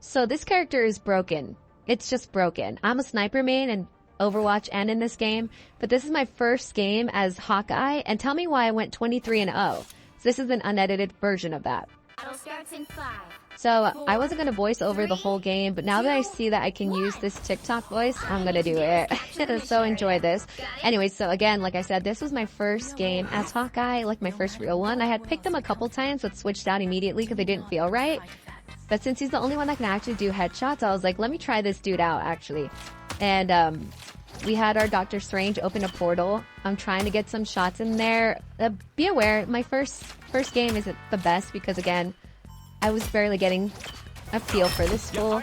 So this character is broken. It's just broken. I'm a sniper main in Overwatch and in this game, but this is my first game as Hawkeye, and tell me why I went 23-0. So this is an unedited version of that. So I wasn't going to voice over the whole game, but now that I see that I can use this TikTok voice, I'm going to do it. So enjoy this. Anyway, so again, like I said, this was my first game as Hawkeye, like my first real one. I had picked him a couple times, but switched out immediately because they didn't feel right. But since he's the only one that can actually do headshots, I was like, let me try this dude out, actually. And we had our Doctor Strange open a portal. I'm trying to get some shots in there. Be aware, my first game isn't the best because, again, I was barely getting a feel for this fool.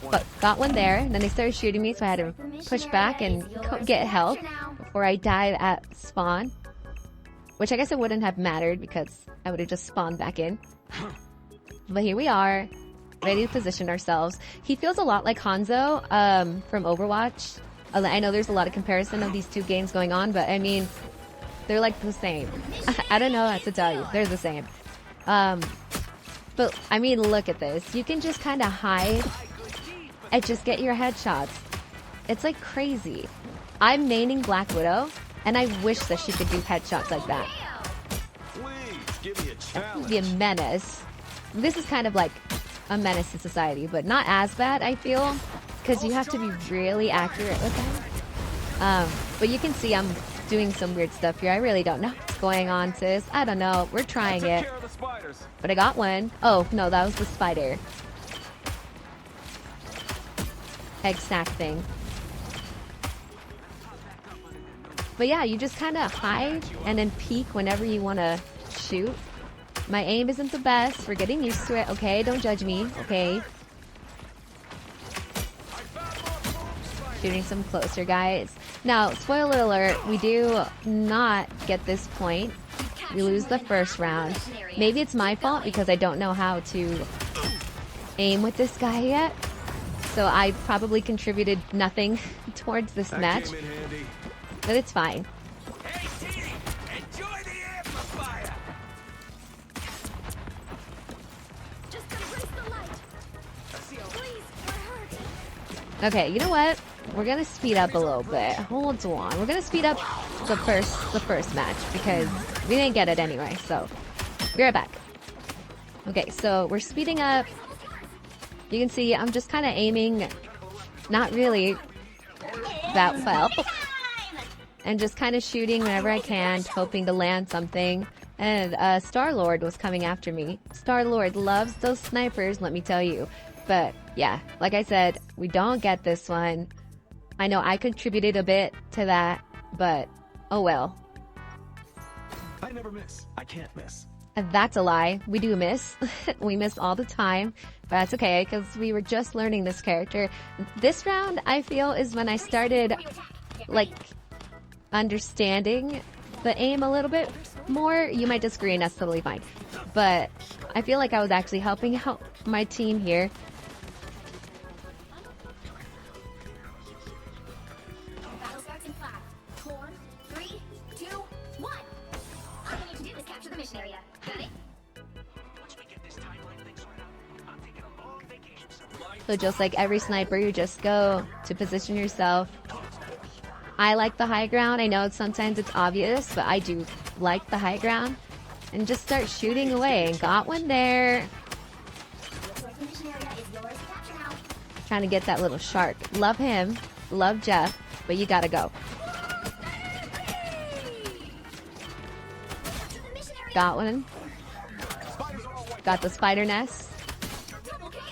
But got one there, and then they started shooting me, so I had to push back and get health before I died at spawn. Which I guess it wouldn't have mattered because I would have just spawned back in. But here we are, ready to position ourselves. He feels a lot like Hanzo from Overwatch. I know there's a lot of comparison of these two games going on, but I mean, they're like the same. I don't know what to tell you. They're the same. But I mean, look at this. You can just kind of hide and just get your headshots. It's like crazy. I'm maining Black Widow, and I wish that she could do headshots like that. That would be a menace. This is kind of like a menace to society, but not as bad, I feel, because you have to be really accurate with them. But you can see I'm doing some weird stuff here. I really don't know what's going on, sis. I don't know. We're trying it. But I got one. Oh, no, that was the spider. Egg sack thing. But yeah, you just kind of hide and then peek whenever you want to shoot. My aim isn't the best. We're getting used to it, okay? Don't judge me, okay? Shooting some closer, guys. Now, spoiler alert, we do not get this point. We lose the first round. Maybe it's my fault because I don't know how to aim with this guy yet. So I probably contributed nothing towards this match. But it's fine. Okay, you know what? We're gonna speed up a little bit. Hold on. We're gonna speed up the first match because we didn't get it anyway. So, be right back. Okay, so we're speeding up. You can see I'm just kind of aiming, not really that well, and just kind of shooting whenever I can, hoping to land something. And Star-Lord was coming after me. Star-Lord loves those snipers, let me tell you. But yeah, like I said, we don't get this one. I know I contributed a bit to that, but oh well. I never miss. I can't miss. And that's a lie. We do miss. We miss all the time. But that's okay, because we were just learning this character. This round, I feel, is when I started, like, understanding the aim a little bit more. You might disagree, and that's totally fine. But I feel like I was actually helping out my team here. So just like every sniper, you just go to position yourself. I like the high ground. I know sometimes it's obvious, but I do like the high ground. And just start shooting away. And got one there. Trying to get that little shark. Love him. Love Jeff. But you gotta go. Got one. Got the spider nest.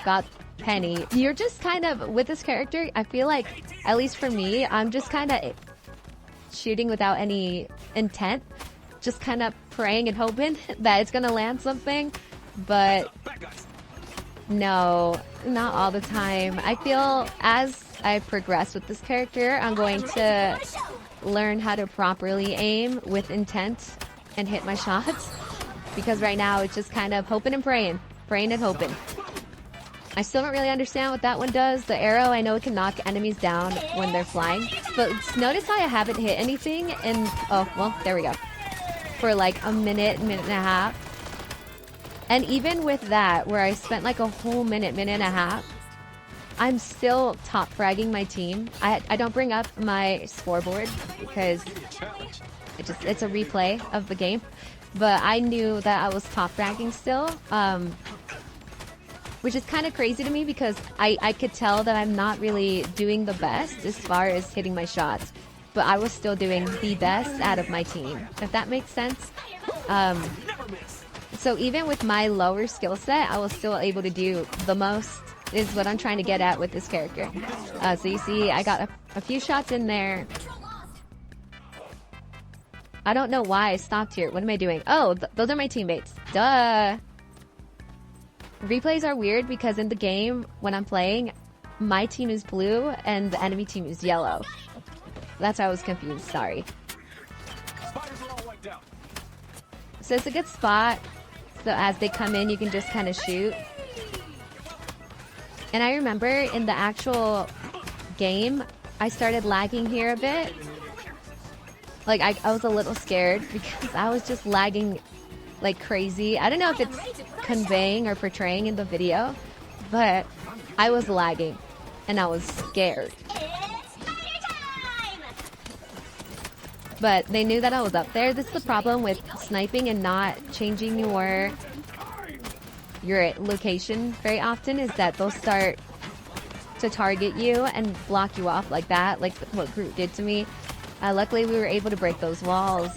Got Penny. You're just kind of, with this character, I feel like, at least for me, I'm just kind of shooting without any intent. Just kind of praying and hoping that it's going to land something. But no, not all the time. I feel as I progress with this character, I'm going to learn how to properly aim with intent and hit my shots. Because right now, it's just kind of hoping and praying. Praying and hoping. I still don't really understand what that one does. The arrow, I know it can knock enemies down when they're flying. But notice how I haven't hit anything in... Oh, well, there we go. For like a minute, minute and a half. And even with that, where I spent like a whole minute, minute and a half I'm still top fragging my team. I don't bring up my scoreboard because it's a replay of the game. But I knew that I was top fragging still, which is kind of crazy to me because I could tell that I'm not really doing the best as far as hitting my shots. But I was still doing the best out of my team, if that makes sense. So even with my lower skill set, I was still able to do the most, is what I'm trying to get at with this character. So you see, I got a few shots in there. I don't know why I stopped here. What am I doing? Oh, those are my teammates. Duh. Replays are weird because in the game, when I'm playing, my team is blue and the enemy team is yellow. That's why I was confused. Sorry. So it's a good spot. So as they come in, you can just kind of shoot. And I remember in the actual game, I started lagging here a bit. Like, I was a little scared because I was just lagging like crazy. I don't know if it's conveying or portraying in the video, but I was lagging and I was scared. But they knew that I was up there. This is the problem with sniping and not changing your location very often, is that they'll start to target you and block you off like that, like what Groot did to me. Luckily, we were able to break those walls.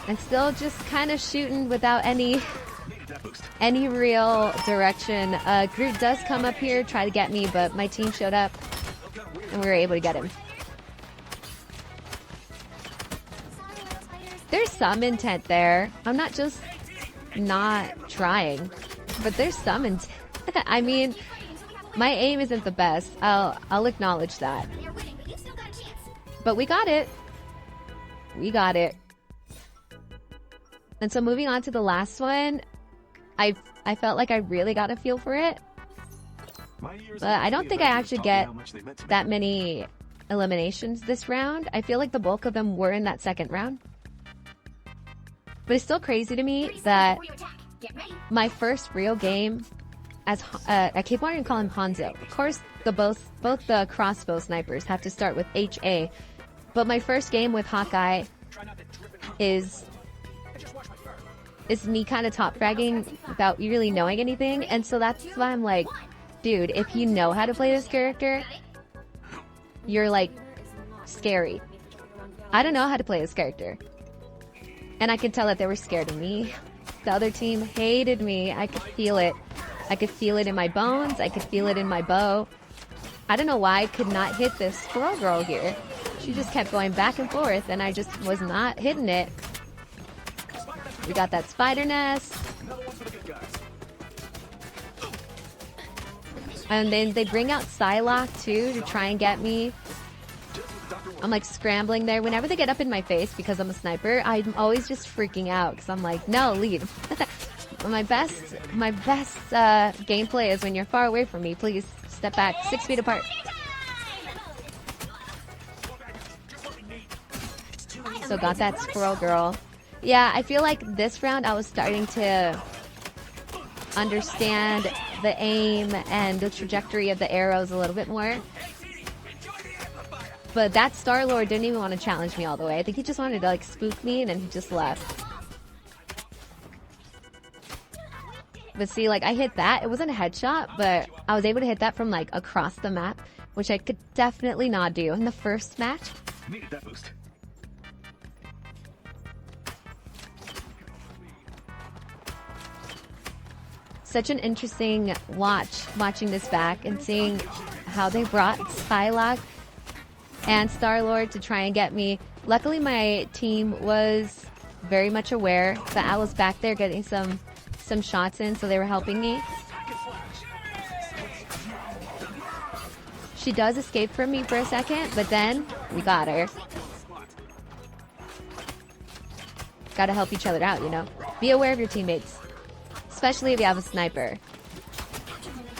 And still just kind of shooting without any real direction. Groot does come up here, try to get me, but my team showed up and we were able to get him. There's some intent there. I'm not just not trying, but there's some intent. I mean, my aim isn't the best. I'll acknowledge that. But we got it. We got it. And so moving on to the last one, I felt like I really got a feel for it. But I don't think I actually get that many eliminations this round. I feel like the bulk of them were in that second round. But it's still crazy to me that my first real game as I keep wanting to call him Hanzo. Of course, both the crossbow snipers have to start with HA. But my first game with Hawkeye is me kind of top fragging without really knowing anything. And so that's why I'm like, dude, if you know how to play this character, you're like scary. I don't know how to play this character. And I could tell that they were scared of me. The other team hated me. I could feel it. I could feel it in my bones. I could feel it in my bow. I don't know why I could not hit this squirrel girl here. She just kept going back and forth, and I just was not hitting it. We got that spider nest. And then they bring out Psylocke, too, to try and get me. I'm, like, scrambling there. Whenever they get up in my face, because I'm a sniper, I'm always just freaking out, because I'm like, no, leave. My best gameplay is when you're far away from me. Please step back 6 feet apart. So got that squirrel girl. Yeah, I feel like this round I was starting to understand the aim and the trajectory of the arrows a little bit more. But that Star-Lord didn't even want to challenge me all the way. I think he just wanted to like spook me and then he just left. But see, like I hit that. It wasn't a headshot, but I was able to hit that from like across the map, which I could definitely not do in the first match. Needed that boost. Such an interesting watching this back and seeing how they brought Psylocke and Star-Lord to try and get me. Luckily, my team was very much aware that I was back there getting some shots in, so they were helping me. She does escape from me for a second, but then we got her. Gotta help each other out, you know? Be aware of your teammates. Especially if you have a sniper.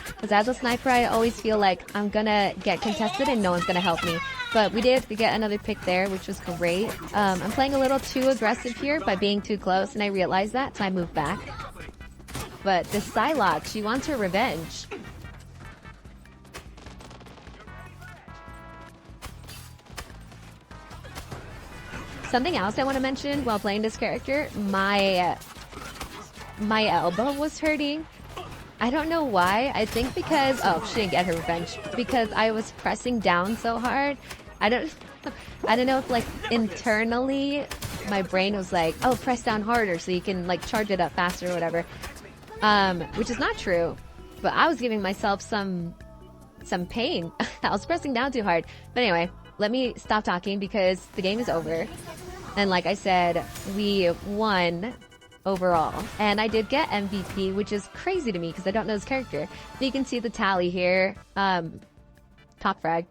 Because as a sniper, I always feel like I'm gonna get contested and no one's gonna help me. But we did get another pick there, which was great. I'm playing a little too aggressive here by being too close, and I realized that, so I moved back. But this Psylocke, she wants her revenge. Something else I want to mention while playing this character, my elbow was hurting. I don't know why. I think because, oh, she didn't get her revenge. Because I was pressing down so hard. I don't know if like internally my brain was like, oh, press down harder so you can like charge it up faster or whatever. Which is not true. But I was giving myself some pain. I was pressing down too hard. But anyway, let me stop talking because the game is over. And like I said, we won overall. And I did get MVP, which is crazy to me because I don't know his character. But you can see the tally here. Top frag.